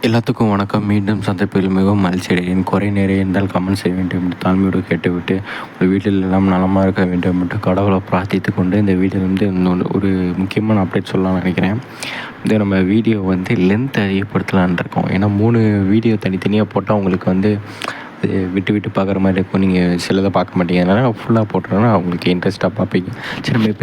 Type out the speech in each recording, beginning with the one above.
எல்லாத்துக்கும் வணக்கம். மீண்டும் சந்திப்பதில் மிகவும் மகிழ்ச்சியடைகிறேன். குறை நிறைய இருந்தால் கமெண்ட் செய்ய வேண்டும் என்று தாழ்மையோடு கேட்டுவிட்டு, ஒரு வீட்டில் எல்லாம் நலமாக இருக்க வேண்டும் என்று கடவுளை பிரார்த்தித்து கொண்டு இந்த வீடியோவில் ஒரு முக்கியமான அப்டேட் சொல்லலாம்னு நினைக்கிறேன். நம்ம வீடியோ லென்த் அதிகப்படுத்தலான் இருக்கோம். ஏன்னா 3 வீடியோ தனித்தனியாக போட்டால் உங்களுக்கு அது விட்டு விட்டு பார்க்குற மாதிரி இருக்கும். நீங்கள் சிலதை பார்க்க மாட்டீங்க. அதனால் ஃபுல்லாக போட்டுறேன்னா உங்களுக்கு இன்ட்ரெஸ்ட்டாக பார்ப்பீங்க. சரி, நம்ம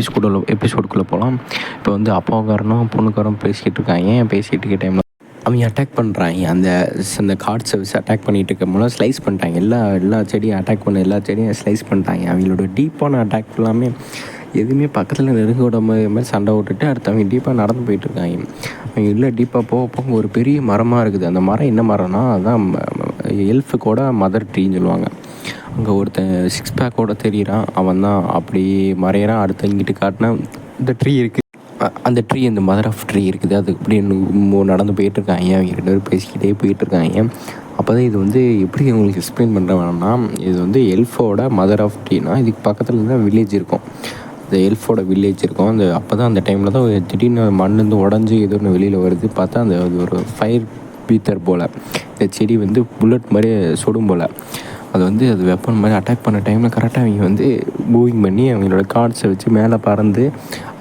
எபிசோடுக்குள்ளே போகலாம். இப்போ அப்பாக்காரனும் பொண்ணுக்காரனும் பேசிக்கிட்டு இருக்காங்க. பேசிகிட்டு இருக்க டைமில் அவங்க அட்டாக் பண்ணுறாங்க. அந்த கார்ட்ஸை வச்சு அட்டாக் பண்ணிகிட்டு இருக்கும்போது ஸ்லைஸ் பண்ணிட்டாங்க. எல்லா செடியும் அட்டாக் பண்ண எல்லா செடியும் ஸ்லைஸ் பண்ணிட்டாங்க. அவங்களோட டீப்பான அட்டாக் எல்லாமே எதுவுமே பக்கத்தில் நெருங்க விட மாதிரி சண்டை விட்டுட்டு அடுத்து அவங்க டீப்பாக நடந்து போயிட்டுருக்காங்க. அவங்க டீப்பாக போக ஒரு பெரிய மரமாக இருக்குது. அந்த மரம் என்ன மரம்னா அதுதான் எல்ஃபுக்கோட மதர் ட்ரீன்னு சொல்லுவாங்க. அங்கே ஒருத்தன் 6 பேக்கோட தெரியிறான். அவன் தான் அப்படி மறையிறான். அடுத்து இங்கிட்டு காட்டினா இந்த ட்ரீ இருக்குது. அந்த ட்ரீ அந்த மதர் ஆஃப் ட்ரீ இருக்குது. அது இப்படி நடந்து போயிட்டுருக்காங்க. அவங்க 2 பேரும் பேசிக்கிட்டே போயிட்டுருக்காங்க. அப்போ தான் இது எப்படி உங்களுக்கு எக்ஸ்பிளைன் பண்ணுற வேணும்னா, இது எல்ஃபோட மதர் ஆஃப் ட்ரீனா இதுக்கு பக்கத்தில் தான் வில்லேஜ் இருக்கும். அந்த எல்ஃபோட வில்லேஜ் இருக்கும். அப்போ தான் அந்த டைமில் தான் திடீர்னு மண்ணுந்து உடஞ்சி ஏதோ ஒன்று வெளியில் வருது. பார்த்தா அது ஒரு ஃபயர் பீத்தர் போல். இந்த செடி புல்லட் மாதிரி சுடும் போல். அது வெப்பன் மாதிரி அட்டாக் பண்ண டைமில் கரெக்டாக அவங்க மூவிங் பண்ணி அவங்களோட கார்ட்ஸை வச்சு மேலே பறந்து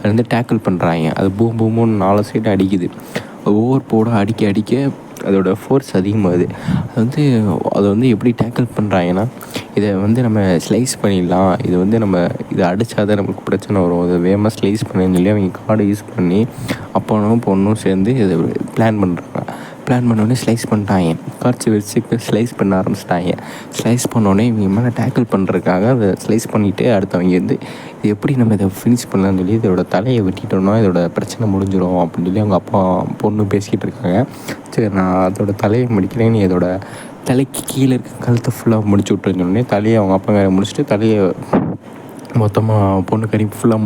அது டேக்கிள் பண்ணுறாங்க. அது பூமுன்னு 4 சைடு அடிக்குது. ஓவர் போட அடிக்க அதோட ஃபோர்ஸ் அதிகமாகுது. அதை எப்படி டேக்கிள் பண்ணுறாங்கன்னா, இதை நம்ம ஸ்லைஸ் பண்ணிடலாம். இதை அடித்தா தான் நமக்கு பிரச்சனை வரும். அதை வேகமாக ஸ்லைஸ் பண்ணுன்னு சொல்லி அவங்க கார்டை யூஸ் பண்ணி அப்பனும் பொண்ணும் சேர்ந்து இதை பிளான் பண்ணுறாங்க. பிளான் பண்ணோடனே ஸ்லைஸ் பண்ணிட்டாங்க. கார்ட்ஸை வச்சு ஸ்லைஸ் பண்ண ஆரம்பிச்சிட்டாங்க. ஸ்லைஸ் பண்ணோடனே இவங்க மேலே டேக்கிள் பண்ணுறதுக்காக அதை ஸ்லைஸ் பண்ணிவிட்டு அடுத்தவங்க இது எப்படி நம்ம இதை ஃபினிஷ் பண்ணலான்னு சொல்லி இதோட தலையை வெட்டிட்டோம்னா இதோட பிரச்சனை முடிஞ்சிடும் அப்படின்னு சொல்லி அவங்க அப்பா பொண்ணு பேசிக்கிட்டு இருக்காங்க. சரி, நான் அதோட தலையை முடிக்கிறேன், நீ இதோட தலைக்கு கீழே இருக்க கழுத்தை ஃபுல்லாக முடிச்சு விட்டுருந்தோடனே தலையை அவங்க அப்பா வேறு முடிச்சுட்டு தலையை மொத்தமாக பொண்ணு கறி ஃபுல்லாக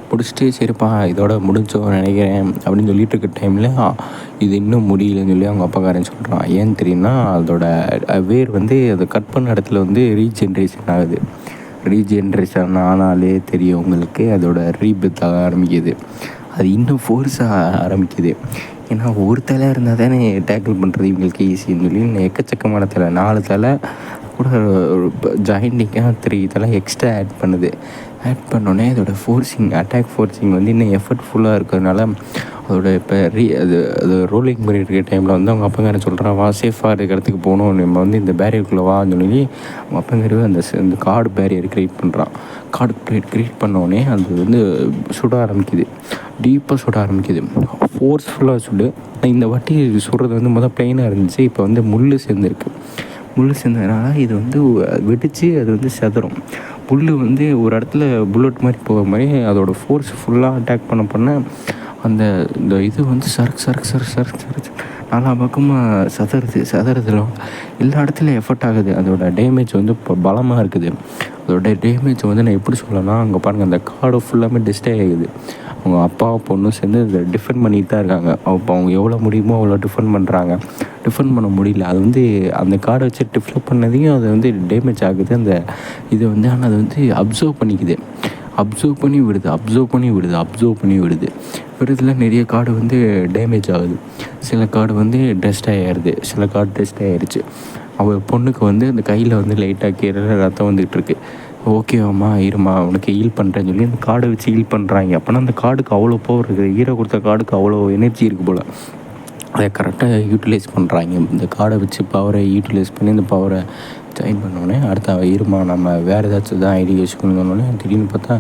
முடிச்சுட்டு சரிப்பா இதோட முடிஞ்சோன்னு நினைக்கிறேன் அப்படின்னு சொல்லிட்டு இருக்க டைமில் இது இன்னும் முடியலன்னு சொல்லி அவங்க அப்பாக்காரன் சொல்கிறான். ஏன்னு தெரியும்னா அதோட வேர் அதை கட் பண்ண இடத்துல ரீஜென்ரேஷன் ஆகுது. ரீஜென்ரேஷன் ஆனாலே தெரியும் உங்களுக்கு, அதோட ரீபெத் ஆக ஆரம்பிக்குது. அது இன்னும் ஃபோர்ஸாக ஆரம்பிக்குது. ஏன்னா ஒரு தலை இருந்தால் தானே டேக்கிள் பண்ணுறது இவங்களுக்கு ஈஸின்னு சொல்லி எக்கச்சக்கமான தலை 4 தலை கூட ஜாயிண்டிங்காக 3 தலை எக்ஸ்ட்ரா ஆட் பண்ணுது. ஆட் பண்ணோடனே அதோட அட்டாக் ஃபோர்ஸிங் இன்னும் எஃபர்ட்ஃபுல்லாக இருக்கிறதுனால அதோட இப்போ அது ரோலிங் பண்ணிட்டு இருக்க டைமில் அவங்க அப்பங்காரன் சொல்கிறான், வா சேஃபாக இருக்கிற இடத்துக்கு போகணும், நம்ம இந்த பேரியருக்குள்ளே வான்னு சொல்லி அவங்க அப்பங்காரு அந்த கார்டு பேரியர் க்ரியேட் பண்ணுறான். கார்டு க்ரியேட் பண்ணோடனே அது சுட ஆரம்பிக்குது. டீப்பாக சுட ஆரம்பிக்குது. ஃபோர்ஸ்ஃபுல்லாக சுடு. இந்த வாட்டி சுடுறது முதல் ப்ளைனாக இருந்துச்சு. இப்போ முள் சேர்ந்துருக்கு. முள் சேர்ந்ததுனால இது வெடித்து அது செதறும். புல் ஒரு இடத்துல புல்லட் மாதிரி போகிற மாதிரி அதோடய ஃபோர்ஸ் ஃபுல்லாக அட்டாக் பண்ண இந்த இது சரக்கு நாலா பக்கமாக சதறதுல எல்லா இடத்துலையும் எஃபர்ட் ஆகுது. அதோட டேமேஜ் இப்போ பலமாக இருக்குது. அதோட டேமேஜ் நான் எப்படி சொல்லலாம்னா, அங்கே பாருங்கள் அந்த கார்டு ஃபுல்லாமே டிஸ்ட்ராய் ஆகுது. அவங்க அப்பா பொண்ணும் சேர்ந்து இதை டிஃபெண்ட் பண்ணிட்டு தான் இருக்காங்க. அப்போ அவங்க எவ்வளோ முடியுமோ அவ்வளோ டிஃபெண்ட் பண்ணுறாங்க. டிஃபெண்ட் பண்ண முடியல. அது அந்த கார்டை வச்சு டிஃப்ளப் பண்ணதையும் அது டேமேஜ் ஆகுது. அந்த இது ஆனால் அது அப்சர்வ் பண்ணிக்குது. அப்சர்வ் பண்ணி விடுது. விடுறதுல நிறைய கார்டு டேமேஜ் ஆகுது. சில கார்டு டெஸ்டாய் ஆயிடுது. சில கார்டு டெஸ்ட் ஆகிடுச்சு. அவள் பொண்ணுக்கு அந்த கையில் லைட்டாக கீரை ரத்தம் வந்துகிட்ருக்கு. ஓகேவாம்மா இருமா உனக்கு ஹீல் பண்ணுறேன்னு சொல்லி அந்த கார்டை வச்சு ஹீல் பண்ணுறாங்க. அப்போனா அந்த கார்டுக்கு அவ்வளோ பவர் இருக்குது. ஹீரோ கொடுத்த கார்டுக்கு அவ்வளோ எனர்ஜி இருக்குது போல். அதை கரெக்டாக யூட்டிலைஸ் பண்ணுறாங்க. இந்த கார்டை வச்சு பவரை யூட்டிலைஸ் பண்ணி இந்த பவரை ஜாயின் பண்ணோடனே அடுத்த இருமா நம்ம வேறு ஏதாச்சும் தான் ஐடியா வச்சுக்கணுன்னே திடீர்னு பார்த்தா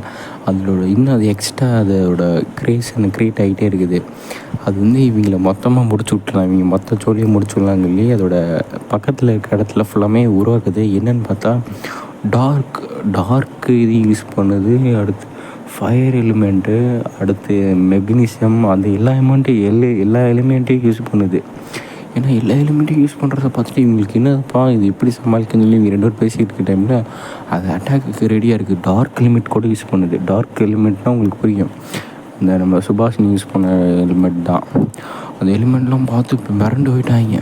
அதோட இன்னும் அது எக்ஸ்ட்ரா அதோட க்ரியேட் ஆகிட்டே இருக்குது. அது இவங்களை மொத்தமாக முடிச்சு விட்டுலாம். இவங்க மொத்த சோழியை முடிச்சு விடலான்னு சொல்லி அதோட பக்கத்தில் இருக்க இடத்துல ஃபுல்லாமே உருவாக்குது. என்னென்னு பார்த்தா டார்க் இது யூஸ் பண்ணுது. அடுத்து ஃபயர் எலிமெண்ட்டு, அடுத்து மெக்னீசியம், அந்த எல்லா எலிமெண்ட்டையும் யூஸ் பண்ணுது. ஏன்னா எல்லா எலிமெண்ட்டையும் யூஸ் பண்ணுறத பார்த்துட்டு இவங்களுக்கு என்னப்பா இது எப்படி சமாளிக்கணும்னு சொல்லி இவங்க 2 பேரும் பேசிகிட்டு இருக்க டைமில் அது அட்டாக்கு ரெடியாக இருக்குது. டார்க் எலிமெண்ட் கூட யூஸ் பண்ணுது. டார்க் எலிமெண்ட்னால் உங்களுக்கு புரியும், இந்த நம்ம சுபாஷினி யூஸ் பண்ண எலிமெண்ட் தான். அந்த எலிமெண்ட்லாம் பார்த்து இப்போ மிரண்டு போயிட்டாங்க.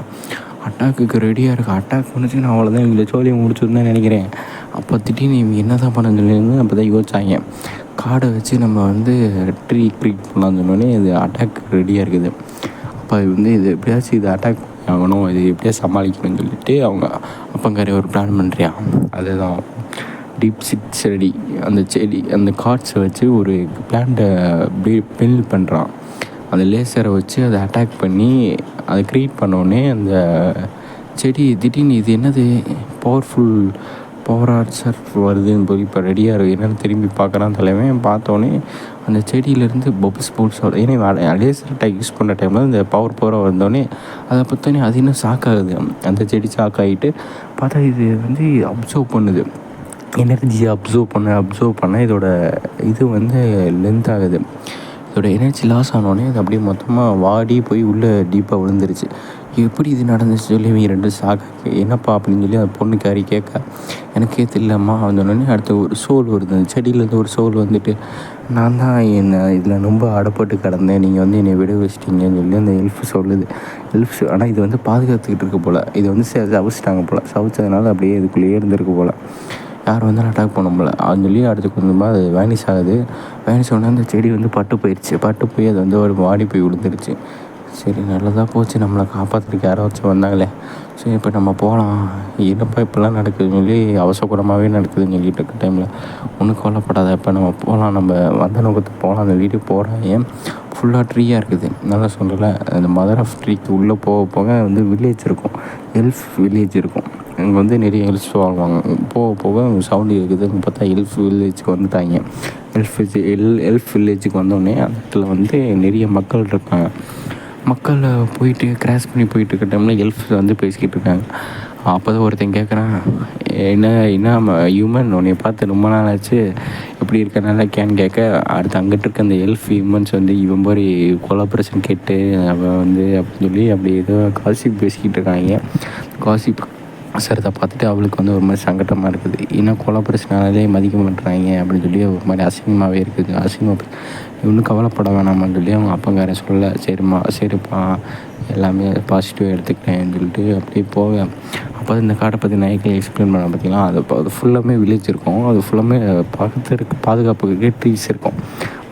அட்டாக்குக்கு ரெடியாக இருக்குது. அட்டாக் பண்ணிச்சு நான் அவ்வளோதான் இவங்களை சோழியை முடிச்சுருந்தேன் நினைக்கிறேன். அப்போ திடீர்னு இவங்க என்ன தான் பண்ண சொல்லியிருந்து அப்போ தான் யோசிச்சாங்க. கார்டை வச்சு நம்ம ட்ரீ க்ரியேட் பண்ணலான்னு சொன்னோடனே அது அட்டாக் ரெடியாக இருக்குது. அப்போ வந்து இது எப்படியாச்சும் இது அட்டாக் ஆகணும், இது எப்படியாச்சும் சமாளிக்கணும்னு சொல்லிட்டு அவங்க அப்பங்காரி ஒரு பிளான் பண்ணுறியா. அதுதான் டீப் சிட் செடி. அந்த செடி அந்த கார்ட்ஸை வச்சு ஒரு பிளான்ட்டை பில்ட் பண்ணுறான். அந்த லேசரை வச்சு அதை அட்டாக் பண்ணி அதை க்ரியேட் பண்ணோடனே அந்த செடி திடீர்னு இது என்னது பவர்ஃபுல் பவர் ஆர்ச்சர் வருதுன்னு போய் இப்போ ரெடியாக இருக்குது என்னென்னு திரும்பி பார்க்குறான் தலைவன். பார்த்தோன்னே அந்த செடியிலேருந்து பபுள்ஸ் ஏன்னா லேசர் அட்டாக் யூஸ் பண்ணுற டைமில் இந்த பவராக வந்தோடனே அதை பார்த்தோன்னே அது இன்னும் ஷாக் ஆகுது. அந்த செடி ஷாக் ஆகிட்டு பார்த்தா இது வந்து அப்சர்வ் பண்ணுது, எனர்ஜியை அப்சர்வ் பண்ண இதோட இது வந்து லென்த் ஆகுது. இதோட எனர்ஜி லாஸ் ஆனோடனே அது அப்படியே மொத்தமாக வாடி போய் உள்ளே டீப்பாக விழுந்துருச்சு. எப்படி இது நடந்துச்சு சொல்லி இவங்க ரெண்டு என்னப்பா அப்படின்னு சொல்லி அந்த பொண்ணுக்காரி கேட்க, எனக்கே தெரியலம்மா வந்தோடனே அடுத்த ஒரு சோல் வருது. அந்த செடியிலேருந்து ஒரு சோல் வந்துட்டு, நான் தான் என்னை இதில் ரொம்ப அடப்பட்டு கிடந்தேன், நீங்கள் வந்து என்னை விட வச்சிட்டிங்கன்னு சொல்லி அந்த எல்ஃப் சொல்லுது. ஆனால் இது வந்து பாதுகாத்துக்கிட்டு இருக்க போல், இது வந்து சவிச்சிட்டாங்க போல், சவிச்சதுனால அப்படியே இதுக்குள்ளேயே இருந்திருக்கு போல், யார் வந்தாலும் அட்டாக் பண்ண முடியல. அது சொல்லி அடுத்து கொஞ்சமாக அது வேனிஷ் ஆகுது. வேனிஷ் ஆனோடனே அந்த செடி வந்து பட்டு போய் அது வந்து ஒரு வாடி போய் விழுந்துருச்சு. சரி நல்லதாக போச்சு, நம்மளை காப்பாற்றுறதுக்கு யாராச்சும் வந்தாங்களே. சரி இப்போ நம்ம போகலாம், என்னப்பா இப்படிலாம் நடக்குதுன்னு சொல்லி அவசரமாகவே நடக்குதுன்னு சொல்லிட்டு இருக்க டைமில் ஒன்றும் கவலைப்படாத, இப்போ நம்ம போகலாம், நம்ம வந்த நோக்கத்துக்கு போகலாம். அந்த வீட்டுக்கு போகிறாங்க, ஃபுல்லாக ட்ரீயாக இருக்குது. நல்லா சொல்லலை, அந்த மதர் ஆஃப் ட்ரீக்கு உள்ளே போக வந்து வில்லேஜ் இருக்கும், எல்ஃப் வில்லேஜ் இருக்கும். அங்கே வந்து நிறைய எல்ஃப்ஸ் வாழ்வாங்க. போக சவுண்டு கேட்குது. பார்த்தா எல்ஃப் வில்லேஜுக்கு வந்துட்டாங்க. எல்ஃப் வில்லேஜுக்கு வந்தோடனே அந்த இடத்துல வந்து நிறைய மக்கள் இருக்காங்க. மக்கள் போயிட்டு கிராஸ் பண்ணி போயிட்டு இருக்க டைமில் எல்ஃப் வந்து பேசிக்கிட்டு இருக்காங்க. அப்போ தான் ஒருத்தன் கேட்குறான், என்ன ஹியூமன் உன்னை பார்த்து ரொம்ப நாள் ஆச்சு, எப்படி இருக்கனால கேன்னு கேட்க, அடுத்து அங்கிட்டு இருக்க அந்த எல்ஃப் ஹியூமன்ஸ் வந்து இவன் மாதிரி கொலாபரேஷன் கேட்டு அவன் வந்து அப்படின்னு சொல்லி அப்படி ஏதோ காசிப் பேசிக்கிட்டு இருக்காங்க. காசிப் அவசரத்தை பார்த்துட்டு அவளுக்கு வந்து ஒரு மாதிரி சங்கடமாக இருக்குது. இன்னும் கொலாபரேஷனாலே மதிக்க மாட்டுறாங்க அப்படின்னு சொல்லி ஒரு மாதிரி அசிங்கமாகவே இருக்குது. இன்னும் கவலைப்பட வேணாமான்னு சொல்லி அவங்க அப்பங்காரன் சொல்ல, சரிப்பா எல்லாமே பாசிட்டிவாக எடுத்துக்கிறேன்னு சொல்லிட்டு அப்படியே போக, அப்போ இந்த காட்டை பற்றி நைக்கில் எக்ஸ்பிளைன் பண்ண பார்த்தீங்கன்னா அது ஃபுல்லாமே வில்லேஜ் இருக்கும். அது ஃபுல்லாமே பாதுகாப்புக்கு ட்ரீஸ் இருக்கும்.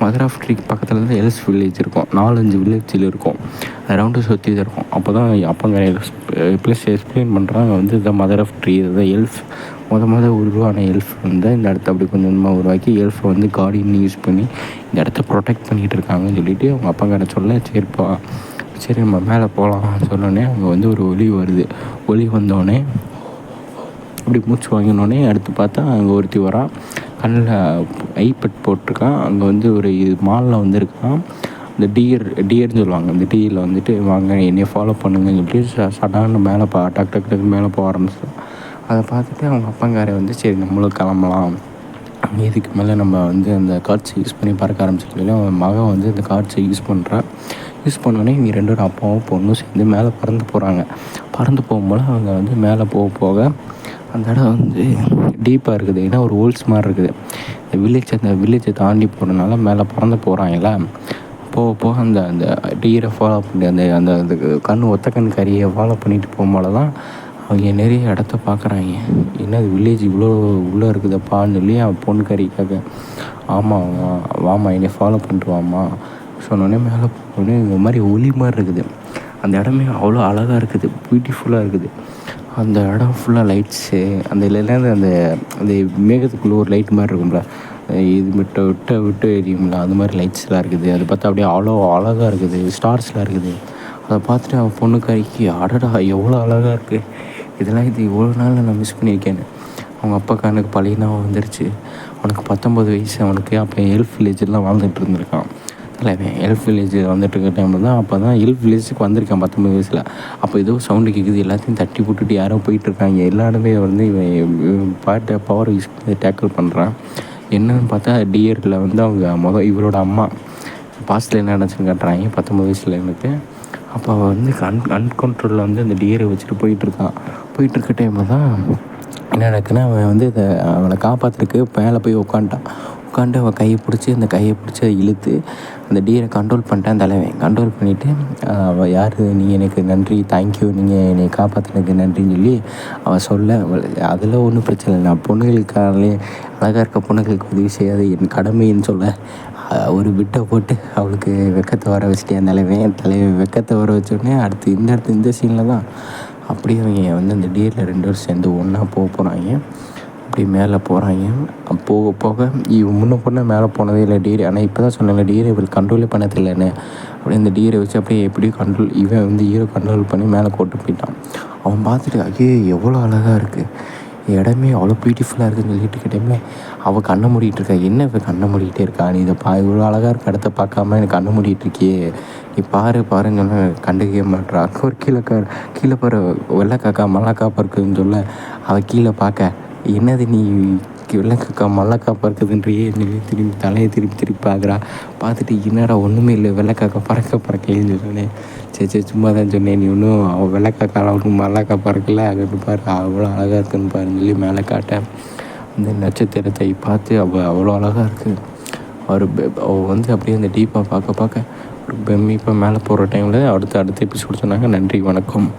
மதர் ஆஃப் ட்ரீக்கு பக்கத்தில் தான் எல்ஸ் வில்லேஜ் இருக்கும். 4-5 வில்லேஜில் இருக்கும். அது ரவுண்டு சுற்றி தான் இருக்கும். அப்போ தான் அப்பங்கார ப்ளஸ் எக்ஸ்பிளைன் பண்ணுறாங்க வந்து இந்த மதர் ஆஃப் ட்ரீ இதுதான் எல்ஃப். உருவான எல்ஃப் வந்து இந்த இடத்த அப்படி கொஞ்சம் கொஞ்சமாக உருவாக்கி எல்ஃபை வந்து கார்டின்னு யூஸ் பண்ணி இந்த இடத்த ப்ரொடெக்ட் பண்ணிகிட்டு இருக்காங்கன்னு சொல்லிவிட்டு அவங்க அப்பங்கார சொல்ல, சரிப்பா சரி நம்ம மேலே போகலாம் சொன்னோடனே அங்கே வந்து ஒரு ஒலி வருது. ஒலி வந்தோடனே அப்படி மூச்சு வாங்கினோடனே அடுத்து பார்த்தா அங்கே ஒருத்தி வரா, கண்ணில் ஐபட் போட்டிருக்கான். அங்கே வந்து ஒரு மாலில் வந்துருக்கான். இந்த டியர்னு சொல்லுவாங்க, அந்த டியரில் வந்துட்டு வாங்க என்னையை ஃபாலோ பண்ணுங்கன்னு சொல்லிட்டு சடான்னு மேலே டக்கு மேலே போக ஆரம்பிச்சிடும். அதை பார்த்துட்டு அவங்க அப்பங்காரை வந்து சரி நம்மளும் கிளம்பலாம், இதுக்கு மேலே நம்ம வந்து அந்த கார்ட்ஸை யூஸ் பண்ணி பறக்க ஆரம்பிச்சிட்டு அவன் மகன் வந்து இந்த கார்ட்ஸை யூஸ் பண்ணோடனே இவங்க 2 அப்பாவும் பொண்ணும் சேர்ந்து மேலே பறந்து போகும்போது அவங்க வந்து மேலே போக அந்த இடம் வந்து டீப்பாக இருக்குது. ஏன்னா ஒரு ஹோல்ஸ் மாதிரி இருக்குது. அந்த வில்லேஜை தாண்டி போகிறதுனால மேலே பறந்து போகிறாங்களா, போக அந்த டீரை ஃபாலோ பண்ணி அந்த ஒத்த கண் கறியை ஃபாலோ பண்ணிட்டு போகும்போது தான் அவங்க நிறைய இடத்த பார்க்குறாங்க. என்ன வில்லேஜ் இவ்வளோ உள்ளே இருக்குதுப்பான்னு சொல்லி அவன் பொண்ணு கறிக்காக, ஆமாம் வாமா என்னை ஃபாலோ பண்ணிட்டு வாமா சொன்னோடனே மேலே போனோடனே இந்த மாதிரி ஒளி மாதிரி இருக்குது. அந்த இடமே அவ்வளோ அழகாக இருக்குது, பியூட்டிஃபுல்லாக இருக்குது. அந்த இடம் ஃபுல்லாக லைட்ஸு, அந்த இல்லைன்னா அந்த மேகத்துக்குள்ளே ஒரு லைட் மாதிரி இருக்கும்ல, இது விட்டு எரியும்ல, அந்த மாதிரி லைட்ஸ்லாம் இருக்குது. அதை பார்த்தா அப்படியே அவ்வளோ அழகாக இருக்குது, ஸ்டார்ஸ்லாம் இருக்குது. அதை பார்த்துட்டு அவன் பொண்ணுக்காரிக்கு அடடா எவ்வளோ அழகாக இருக்குது, இதெல்லாம் இவ்வளோ நாள் நான் மிஸ் பண்ணியிருக்கேன்னு. அவங்க அப்பா எனக்கு பழைய நாள் வந்துருச்சு. அவனுக்கு 19 வயசு. அவனுக்கு அப்போ எல்ஃப் வில்லேஜெலாம் வாழ்ந்துட்டு இருந்திருக்கான். தலைவன் எல்ஃப் வில்லேஜ் வந்துட்டு இருக்க டைமில் தான் அப்போ தான் எல்ஃப் வில்லேஜுக்கு வந்திருக்கான் 19 வயசில். அப்போ ஏதோ சவுண்டு கேட்குது, எல்லாத்தையும் தட்டி போட்டுட்டு யாரோ போயிட்டுருக்காங்க. எல்லாருமே வந்து இவன் பவர் யூஸ் பண்ணி டேக்கிள் பண்ணுறான். என்னன்னு பார்த்தா டியரில் வந்து அவங்க இவரோட அம்மா பாஸ்டில் என்ன நடந்துச்சுன்னு காட்டுறாங்க 19 வயசில் எனக்கு. அப்போ அவள் வந்து அன்கண்ட்ரோலில் வந்து அந்த டியரை வச்சுட்டு போயிட்டுருக்க டைமில் தான் என்ன நடக்குன்னா, அவன் வந்து அவனை காப்பாற்றுறதுக்கு மேலே போய் உட்காந்து அவன் கையை பிடிச்சி அதை இழுத்து அந்த டியரை கண்ட்ரோல் பண்ணிட்டான் தலைவன். கண்ட்ரோல் பண்ணிவிட்டு அவள் யார், நீங்கள் எனக்கு நன்றி, தேங்க்யூ, நீங்கள் என்னை காப்பாற்றினதுக்கு நன்றின்னு சொல்லி அவள் சொல்ல, அதில் ஒன்றும் பிரச்சனை இல்லை, நான் பொண்ணுகளுக்காலே அழகாக இருக்க பொண்ணுகளுக்கு உதவி செய்யாது என் கடமைன்னு சொல்ல, ஒரு பிட்டை போட்டு அவளுக்கு வெக்கத்தை வர வச்சுட்டேன் தலைவன் வெக்கத்தை வர வச்சோடனே அடுத்து இந்த சீனில் தான் அப்படியே அவங்க வந்து அந்த டியரில் 2 பேரும் சேர்ந்து ஒன்றா போகிறாங்க. அப்படியே மேலே போகிறாங்க. போக போக இவன் முன்ன பொண்ணு மேலே போனதே இல்லை டியரி. ஆனால் இப்போ தான் சொன்னேன்ல டியரை இவள் கண்ட்ரோலே பண்ண தெரியலன்னு. அப்படியே அந்த டியரை வச்சு அப்படியே எப்படியும் இவன் வந்து ஹீரோ கண்ட்ரோல் பண்ணி மேலே கூட்டு போயிட்டான். அவன் பார்த்துட்டு ஐயோ எவ்வளோ அழகாக இருக்குது, இடமே அவ்வளோ பியூட்டிஃபுல்லாக இருக்குதுன்னு சொல்லிட்டு இருக்க டைமில் அவள் கண்ணை மூடிட்டு இருக்கா. என்ன இப்போ கண்ணை மூடிக்கிட்டே இருக்கா, நீ இதை இவ்வளோ அழகாக இருக்க இடத்த பார்க்காம எனக்கு கண்ணை மூடிட்டு இருக்கியே, நீ பாருன்னு சொன்னால் கண்டுக்கவே மாட்றா. ஒரு கீழே பாரு வெள்ளைக்காக்கா மல்லாக்காப்பா இருக்குதுன்னு சொல்ல அவள் கீழே பார்க்க என்னது நீ வெள்ளைக்காக்கா மல்லாக்காப்பா இருக்குதுன்றியே தலையை திருப்பி பார்க்குறா. பார்த்துட்டு என்னடா ஒன்றுமே இல்லை வெள்ளைக்காக்கா பறக்க சொன்னேன். சரி சும்மா தான் சொன்னேன், நீ ஒன்றும் அவள் வெள்ளைக்காக்கால ஒன்றும் மல்லாக்கா பறக்கல, அங்கே பாரு அவ்வளோ அழகாக இருக்குன்னு பாருன்னு சொல்லி மேலே காட்ட அந்த நட்சத்திரத்தை பார்த்து அவள் அவ்வளோ அழகாக இருக்குது. அவள் வந்து அப்படியே அந்த டீப்பாக பார்க்க ஒரு பிரமிப்பாக மேலே போகிற டைமில் அடுத்த எபிசோட் சொன்னாங்க. நன்றி, வணக்கம்.